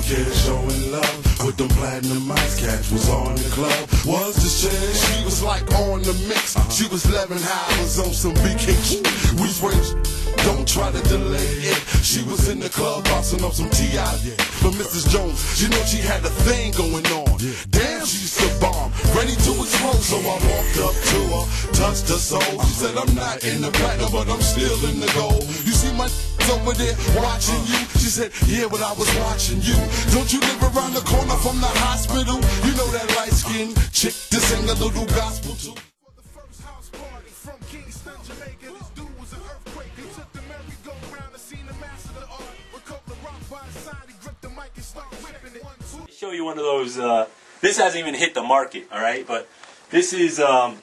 kid showing love with them platinum ice cats was on the club. Was the shit, she was like on the mix. She was 11 high, I was on some BK. We switched, don't try to delay it. She was in the club boxing up some T.I. But Mrs. Jones, you know she had a thing going on. Damn, she's the bomb, ready to explode. So I walked up to her, touched her soul. She said, I'm not in the platinum, but I'm still in the gold. You see my over there watching you? She said, yeah, but I was watching you. Don't you live around the corner from the hospital? You know that light-skinned chick to sing a little gospel to. For the first house party from Kingston, Jamaica, this dude was an earthquake. He took the merry-go-round and seen the master of the art. With Coca Rock by his side, he gripped the mic and started whipping it. Show you one of those. This hasn't even hit the market, all right? But this is an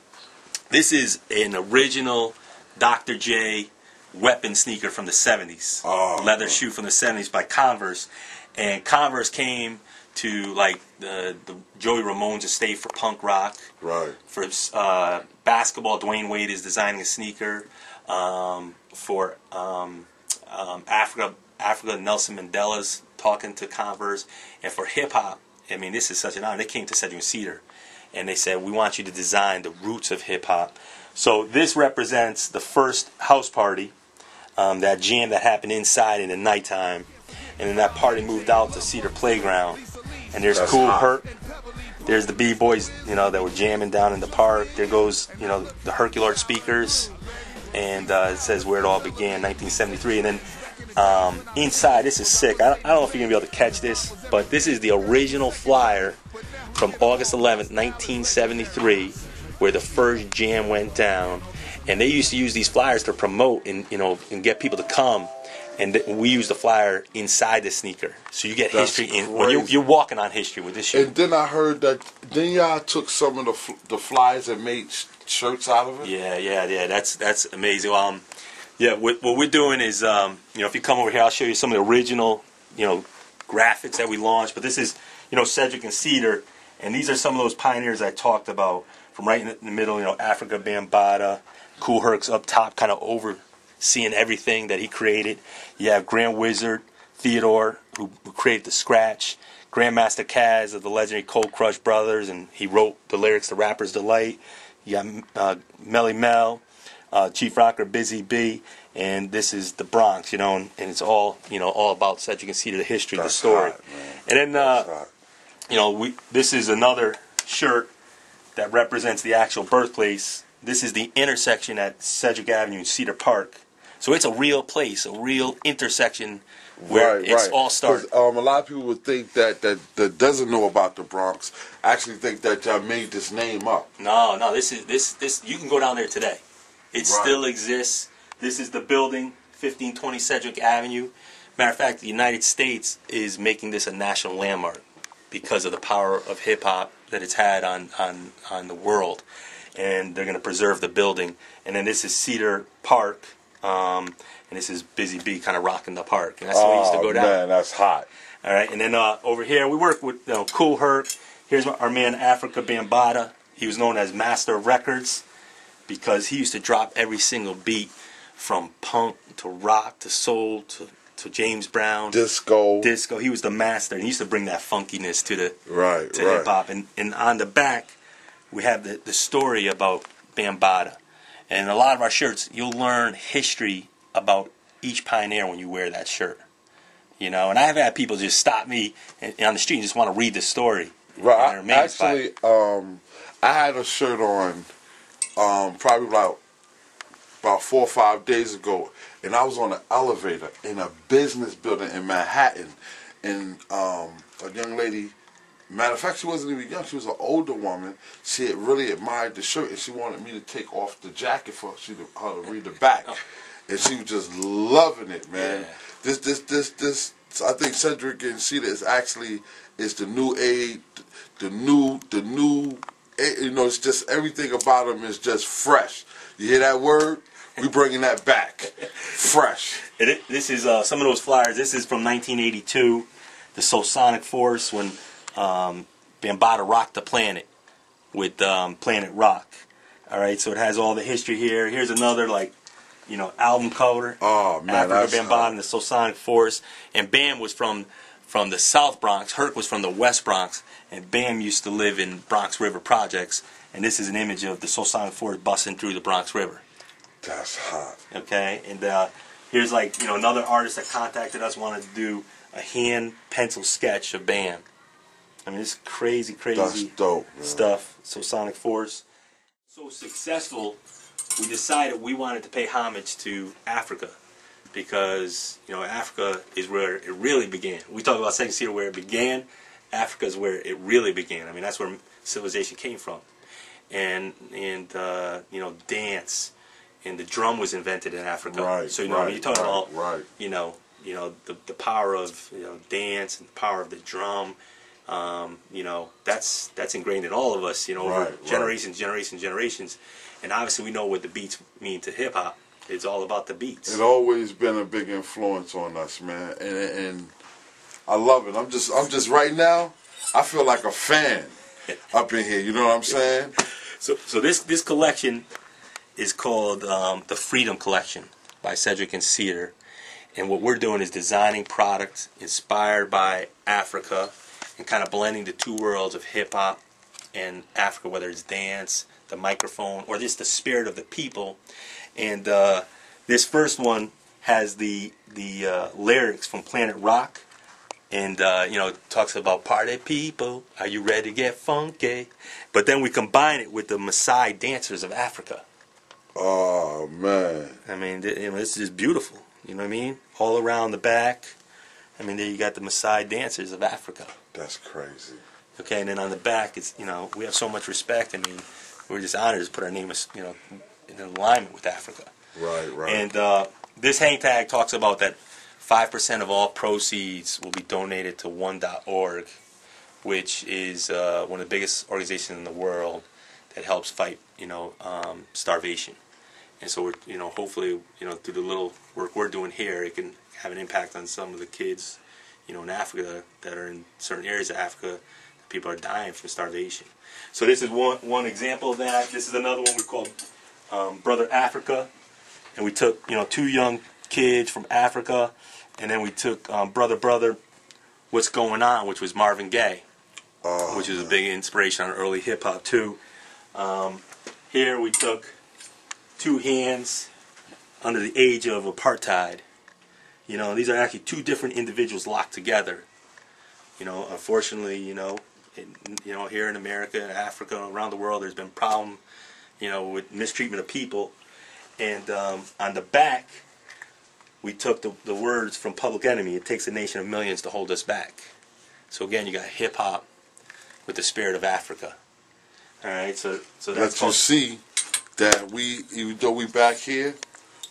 original Dr. J weapon sneaker from the 70s. Oh, leather shoe from the 70s by Converse. And Converse came to like the Joey Ramone's estate for punk rock. Right. For basketball, Dwayne Wade is designing a sneaker. For Africa, Nelson Mandela's talking to Converse. And for hip hop, I mean, this is such an honor. They came to Cedric Cedar and they said, we want you to design the roots of hip hop. So this represents the first house party, that jam that happened inside in the nighttime. And then that party moved out to Cedar Playground. And there's Cool Herc. There's the B-boys, you know, that were jamming down in the park. There goes, you know, the Herculard speakers. And it says where it all began, 1973. And then inside, this is sick. I don't know if you're going to be able to catch this, but this is the original flyer from August 11th, 1973, where the first jam went down. And they used to use these flyers to promote and, you know, and get people to come. And we use the flyer inside the sneaker, so you get history in when you're walking on history with this shoe. And then I heard that then y'all took some of the flyers and made shirts out of it. Yeah. That's amazing. Yeah, what we're doing is, you know, if you come over here, I'll show you some of the original, you know, graphics that we launched. But this is, you know, Cedric and Cedar, and these are some of those pioneers I talked about from right in the middle. You know, Africa Bambaataa, Cool Herc's up top, kind of overseeing everything that he created. You have Grand Wizard Theodore, who created the scratch. Grandmaster Caz of the legendary Cold Crush Brothers, and he wrote the lyrics to Rapper's Delight. You got Melly Mel, Chief Rocker Busy B, and this is the Bronx, you know, and it's all, you know, all about Cedric and Cedar, the history, the story. Hot, and then, you know, this is another shirt that represents the actual birthplace. This is the intersection at Cedric Avenue in Cedar Park. So it's a real place, a real intersection where it's all started. A lot of people would think that doesn't know about the Bronx actually think that y'all made this name up. No, this you can go down there today. It still exists. This is the building, 1520 Cedric Avenue. Matter of fact, the United States is making this a national landmark because of the power of hip hop that it's had on the world. And they're going to preserve the building. And then this is Cedar Park, and this is Busy Bee kind of rocking the park. And that's where we used to go down. Man, that's hot. All right, and then over here we work with, you know, Cool Herc. Here's our man Africa Bambaataa. He was known as Master of Records because he used to drop every single beat from punk to rock to soul to James Brown, disco. He was the master, and he used to bring that funkiness to the to hip hop. And on the back, we have the story about Bambaataa. And a lot of our shirts, you'll learn history about each pioneer when you wear that shirt. You know, and I've had people just stop me on the street and just want to read the story. Right. Actually, I had a shirt on probably about 4 or 5 days ago, and I was on an elevator in a business building in Manhattan, and a young lady, matter of fact, she wasn't even young, she was an older woman. She had really admired the shirt, and she wanted me to take off the jacket for her to read the back. And she was just loving it, man. Yeah. This I think Cedric and Cedar is actually the new age, the new you know, it's just everything about them is just fresh. You hear that word? We bringing that back. Fresh. This is some of those flyers. This is from 1982, the Soulsonic Force, when Bambaataa rocked the planet with Planet Rock. All right, so it has all the history here. Here's another, like, you know, album cover. Oh man, Africa Bambaataa and the Soulsonic Force. And Bam was from from the South Bronx. Herc was from the West Bronx, and Bam used to live in Bronx River Projects. And this is an image of the Soulsonic Force busting through the Bronx River. That's hot. Okay, and here's like, you know, another artist that contacted us, wanted to do a hand pencil sketch of Bam. I mean, it's crazy That's dope, man. stuff. Soulsonic Force. So successful, we decided we wanted to pay homage to Africa, because, you know, Africa is where it really began. We talk about Second Cedar where it began. Africa is where it really began. I mean, that's where civilization came from. And you know, dance and the drum was invented in Africa. Right. So, you know, when you're talking about, right. you know, the power of, you know, dance and the power of the drum. You know, that's ingrained in all of us, you know, over generations. And obviously we know what the beats mean to hip hop. It's all about the beats. It's always been a big influence on us, man, and I love it. I'm just right now, I feel like a fan up in here. You know what I'm saying? So this collection is called the Freedom Collection by Cedric and Cedar, and what we're doing is designing products inspired by Africa and kind of blending the two worlds of hip hop and Africa, whether it's dance, the microphone, or just the spirit of the people. And this first one has the lyrics from Planet Rock, and you know, it talks about party people, are you ready to get funky? But then we combine it with the Maasai dancers of Africa. Oh man! I mean, you know, this is just beautiful. You know what I mean? All around the back. I mean, there you got the Maasai dancers of Africa. That's crazy. Okay, and then on the back, it's, you know, we have so much respect. I mean, we're just honored to put our name, you know, in alignment with Africa. Right. And this hang tag talks about that 5% of all proceeds will be donated to one.org, which is one of the biggest organizations in the world that helps fight, you know, starvation. And so we're, you know, hopefully, you know, through the little work we're doing here, it can have an impact on some of the kids, you know, in Africa that are in certain areas of Africa. People are dying from starvation. So this is one example of that. This is another one we called Brother Africa, and we took, you know, two young kids from Africa, and then we took Brother What's Going On, which was Marvin Gaye, which was a big inspiration on early hip hop too. Here we took two hands under the age of apartheid. You know, these are actually two different individuals locked together. You know, unfortunately, you know, here in America, Africa, around the world, there's been problem, you know, with mistreatment of people. And on the back, we took the words from Public Enemy. It takes a nation of millions to hold us back. So again, you got hip hop with the spirit of Africa. All right, so that's you see that even though we back here,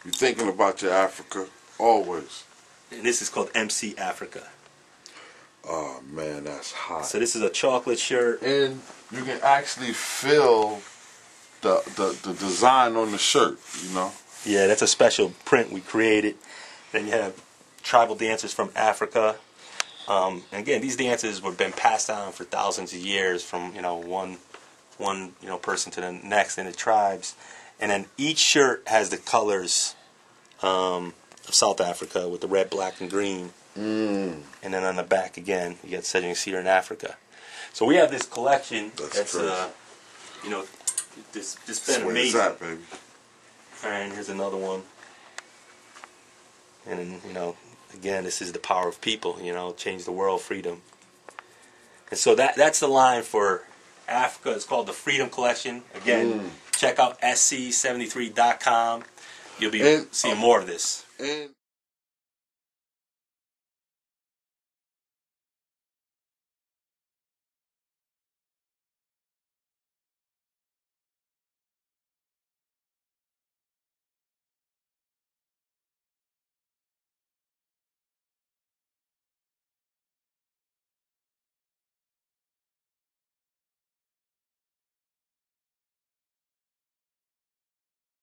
you're thinking about your Africa always. And this is called MC Africa. Oh man, that's hot. So this is a chocolate shirt, and you can actually feel the design on the shirt. You know. Yeah, that's a special print we created. Then you have tribal dancers from Africa. And again, these dances have been passed down for thousands of years from, you know, one you know, person to the next in the tribes. And then each shirt has the colors of South Africa with the red, black, and green. And then on the back again, you got Cedric and Cedar in Africa. So we have this collection that's you know, this been amazing. That, baby? All right, and here's another one. And then, you know, again, this is the power of people. You know, change the world, freedom. And so that's the line for Africa. It's called the Freedom Collection. Again, check out sc73.com. You'll be seeing more of this.